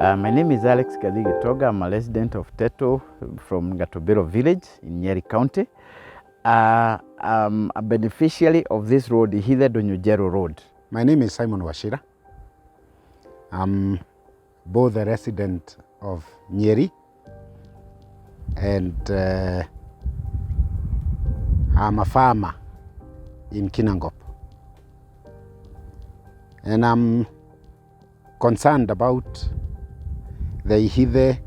My name is Alex Kadhigi-Toga. I'm a resident of Teto from Gatobero village in Nyeri County. I'm a beneficiary of this road, Ihithe Donyojero Road. My name is Simon Wachira. I'm both a resident of Nyeri and I'm a farmer in Kinangop. And I'm concerned about the Ihithe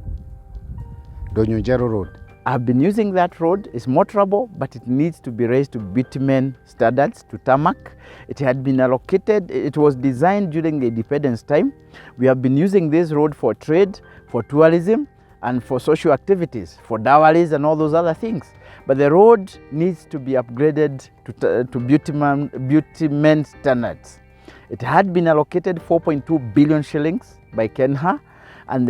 Donyojero Road. I've been using that road. It's motorable, but it needs to be raised to bitumen standards, to tarmac. It had been allocated, it was designed during the independence time. We have been using this road for trade, for tourism, and for social activities, for dowries and all those other things. But the road needs to be upgraded to bitumen standards. It had been allocated 4.2 billion shillings by Kenha, and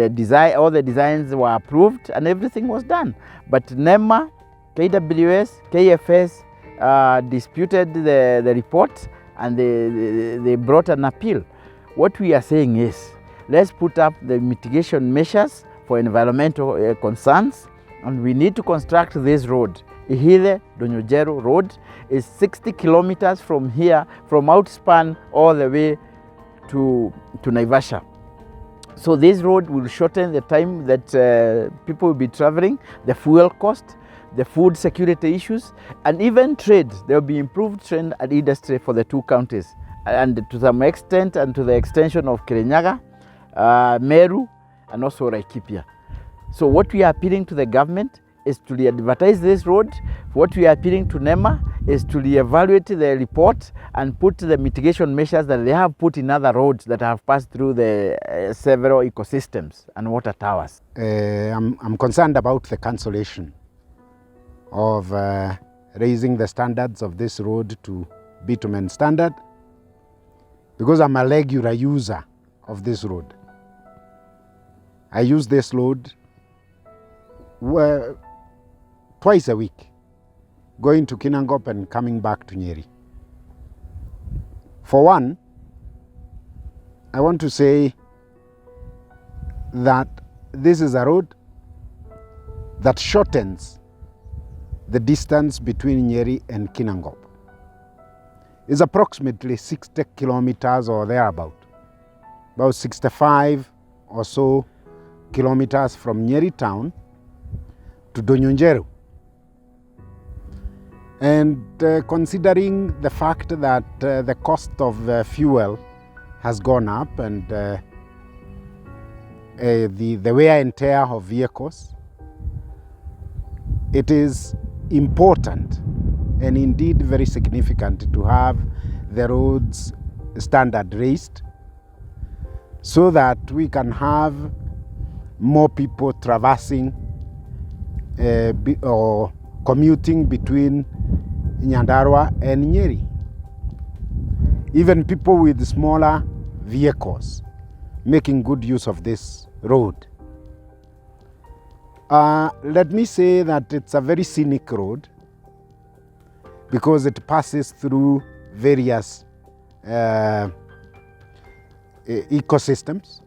all the designs were approved and everything was done. But NEMA, KWS, KFS disputed the report and they brought an appeal. What we are saying is, let's put up the mitigation measures for environmental concerns, and we need to construct this road. Ihithe Donyojero Road is 60 kilometers from here, from Outspan all the way to Naivasha. So this road will shorten the time that people will be traveling, the fuel cost, the food security issues, and even trade. There will be improved trade and industry for the two counties, and to some extent, and to the extension of Kirinyaga, Meru, and also Laikipia. So what we are appealing to the government is to re-advertise this road. What we are appealing to NEMA is to re-evaluate the report and put the mitigation measures that they have put in other roads that have passed through the several ecosystems and water towers. I'm concerned about the cancellation of raising the standards of this road to bitumen standard, because I'm a regular user of this road. I use this road twice a week, going to Kinangop and coming back to Nyeri. For one, I want to say that this is a road that shortens the distance between Nyeri and Kinangop. It's approximately 60 kilometers or thereabout, about 65 or so kilometers from Nyeri town to Donyojero. And considering the fact that the cost of fuel has gone up and the wear and tear of vehicles, it is important and indeed very significant to have the roads standard raised so that we can have more people traversing or commuting between Nyandarua and Nyeri. Even people with smaller vehicles making good use of this road. Let me say that it's a very scenic road because it passes through various ecosystems.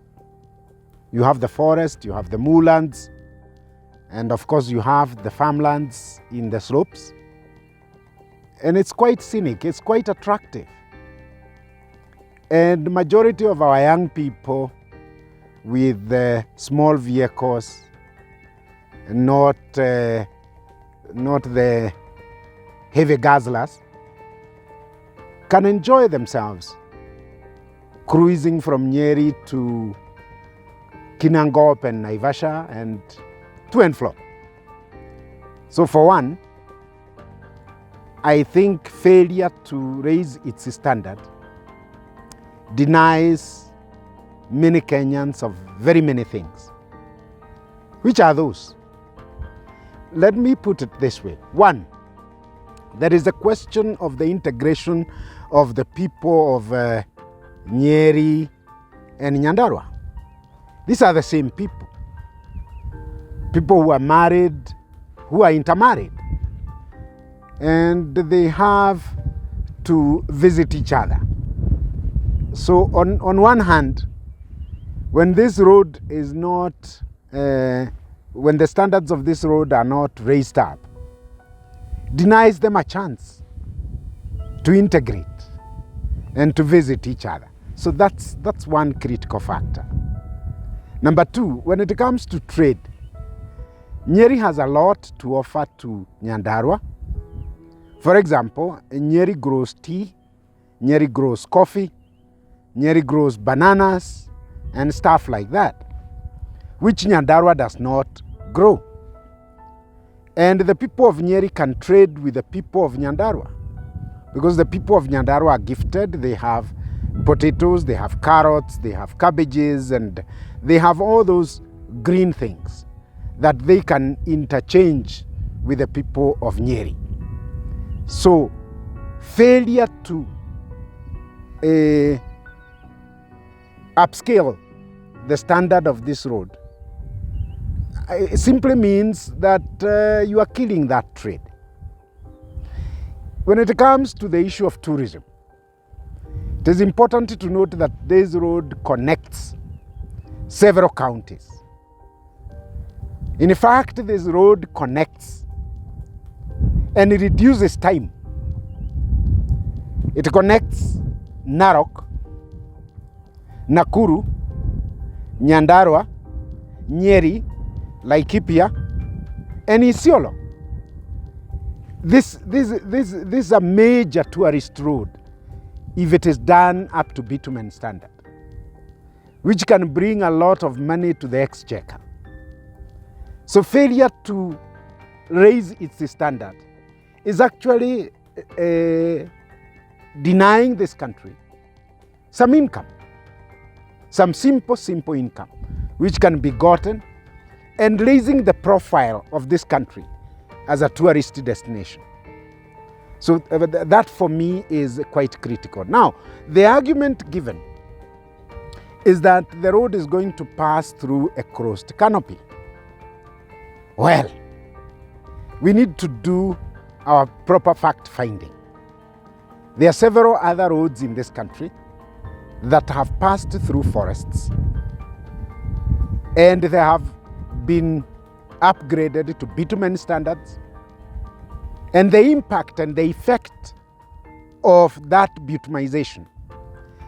You have the forest, you have the moorlands, and of course you have the farmlands in the slopes. And it's quite scenic, it's quite attractive. And the majority of our young people with small vehicles, not the heavy guzzlers, can enjoy themselves cruising from Nyeri to Kinangop and Naivasha and to and fro. So for one, I think failure to raise its standard denies many Kenyans of very many things. Which are those? Let me put it this way. One, there is a question of the integration of the people of Nyeri and Nyandarua. These are the same people. People who are married, who are intermarried. And they have to visit each other. So on one hand, when this road is not, when the standards of this road are not raised up, denies them a chance to integrate and to visit each other. So that's one critical factor. Number two, when it comes to trade, Nyeri has a lot to offer to Nyandarua. For example, Nyeri grows tea, Nyeri grows coffee, Nyeri grows bananas and stuff like that, which Nyandarua does not grow. And the people of Nyeri can trade with the people of Nyandarua, because the people of Nyandarua are gifted. They have potatoes, they have carrots, they have cabbages, and they have all those green things that they can interchange with the people of Nyeri. So failure to upscale the standard of this road it simply means that you are killing that trade. When it comes to the issue of tourism, it is important to note that this road connects several counties. In fact, this road connects and it reduces time. It connects Narok, Nakuru, Nyandarua, Nyeri, Laikipia, and Isiolo. This is a major tourist road if it is done up to bitumen standard, which can bring a lot of money to the exchequer. So failure to raise its standard is actually denying this country some income, some simple income, which can be gotten, and raising the profile of this country as a tourist destination. So that for me is quite critical. Now, the argument given is that the road is going to pass through a closed canopy. Well, we need to do our proper fact finding. There are several other roads in this country that have passed through forests, and they have been upgraded to bitumen standards, and the impact and the effect of that bitumization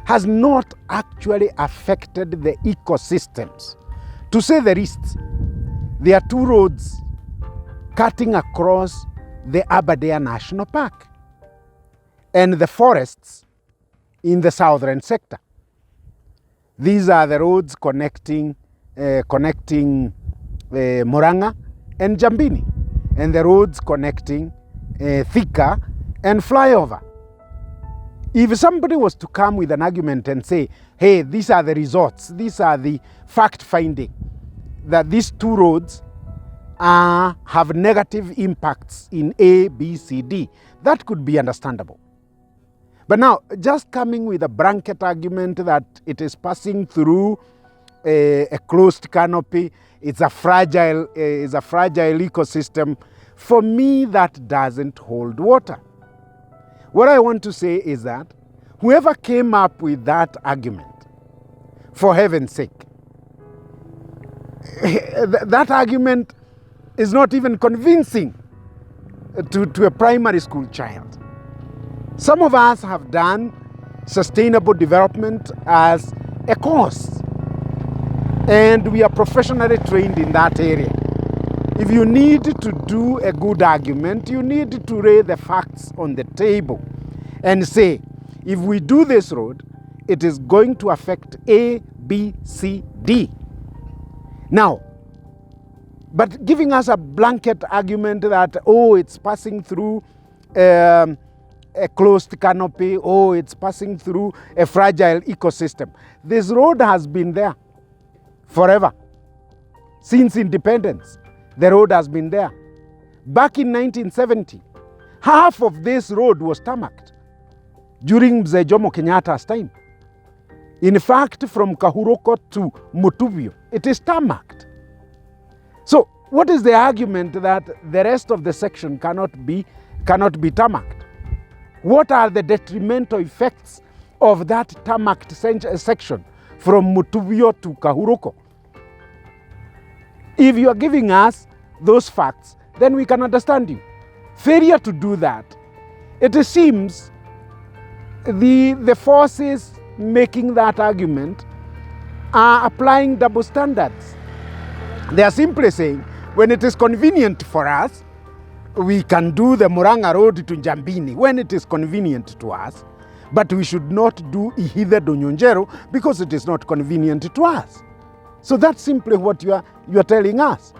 has not actually affected the ecosystems. To say the least, there are two roads cutting across the Aberdare National Park and the forests in the southern sector. These are the roads connecting Murang'a and Jambini, and the roads connecting Thika and Flyover. If somebody was to come with an argument and say, hey, these are the results, these are the fact finding, that these two roads have negative impacts in A, B, C, D, that could be understandable. But now, just coming with a blanket argument that it is passing through a closed canopy, it's a fragile ecosystem, for me that doesn't hold water. What I want to say is that whoever came up with that argument, for heaven's sake, that argument is not even convincing to a primary school child. Some of us have done sustainable development as a course, and we are professionally trained in that area. If you need to do a good argument, you need to lay the facts on the table and say, if we do this road, it is going to affect A, B, C, D. Now, but giving us a blanket argument that, oh, it's passing through a closed canopy, oh, it's passing through a fragile ecosystem. This road has been there forever. Since independence, the road has been there. Back in 1970, half of this road was tarmacked during Mzee Jomo Kenyatta's time. In fact, from Kahuroko to Mutubio, it is tarmacked. So what is the argument that the rest of the section cannot be tarmacked? What are the detrimental effects of that tarmacked section from Mutubio to Kahuruko. If you are giving us those facts, then we can understand you. Failure to do that, it seems the forces making that argument are applying double standards. They are simply saying, when it is convenient for us, we can do the Murang'a Road to Njambini when it is convenient to us, but we should not do Ihithe to Nyonjero because it is not convenient to us. So that's simply what you are telling us.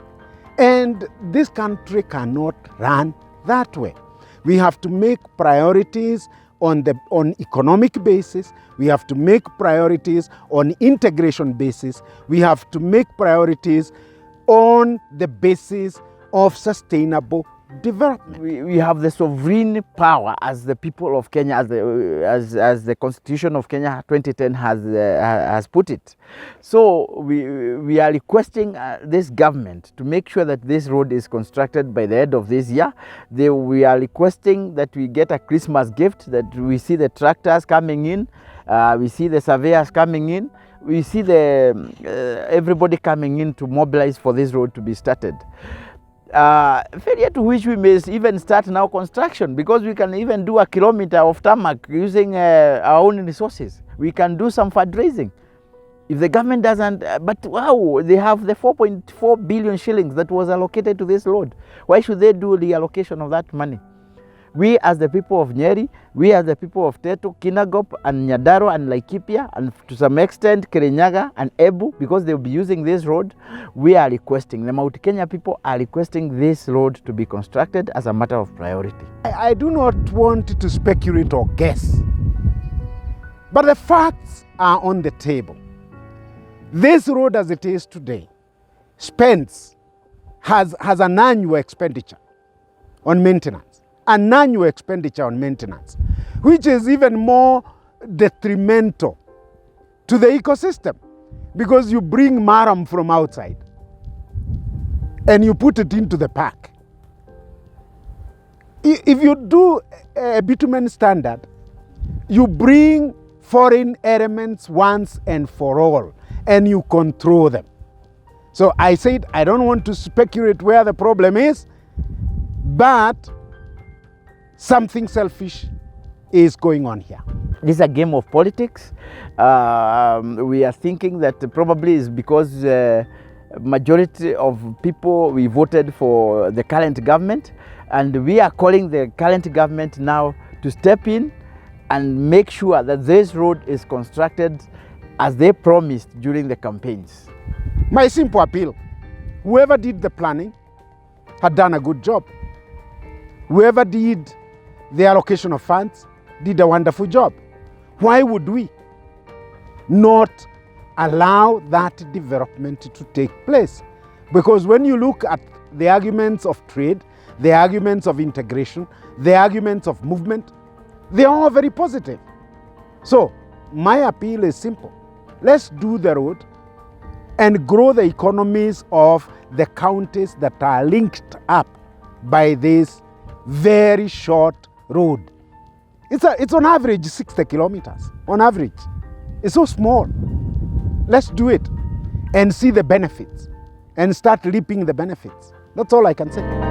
And this country cannot run that way. We have to make priorities on economic basis. We have to make priorities on integration basis. We have to make priorities on the basis of sustainable development. We have the sovereign power as the people of Kenya, as the Constitution of Kenya 2010 has put it. So we are requesting this government to make sure that this road is constructed by the end of this year. We are requesting that we get a Christmas gift, that we see the tractors coming in, we see the surveyors coming in, we see everybody coming in to mobilize for this road to be started. Failure to which we may even start now construction, because we can even do a kilometer of tarmac using our own resources. We can do some fundraising. If the government doesn't, but wow, they have the 4.4 billion shillings that was allocated to this road. Why should they do the allocation of that money? We as the people of Nyeri, we as the people of Teto, Kinangop and Nyandarua and Laikipia, and to some extent Kirinyaga and Ebu, because they'll be using this road, we are requesting, the Mount Kenya people are requesting this road to be constructed as a matter of priority. I do not want to speculate or guess, but the facts are on the table. This road as it is today has an annual expenditure on maintenance. An annual expenditure on maintenance, which is even more detrimental to the ecosystem, because you bring maram from outside and you put it into the park. If you do a bitumen standard, you bring foreign elements once and for all, and you control them. So I said, I don't want to speculate where the problem is, but something selfish is going on here. This is a game of politics. We are thinking that probably is because majority of people, we voted for the current government, and we are calling the current government now to step in and make sure that this road is constructed as they promised during the campaigns. My simple appeal, whoever did the planning had done a good job. Whoever did the allocation of funds did a wonderful job. Why would we not allow that development to take place? Because when you look at the arguments of trade, the arguments of integration, the arguments of movement, they are all very positive. So my appeal is simple. Let's do the road and grow the economies of the counties that are linked up by this very short road. It's on average 60 kilometers, on average. It's so small. Let's do it and see the benefits and start reaping the benefits. That's all I can say.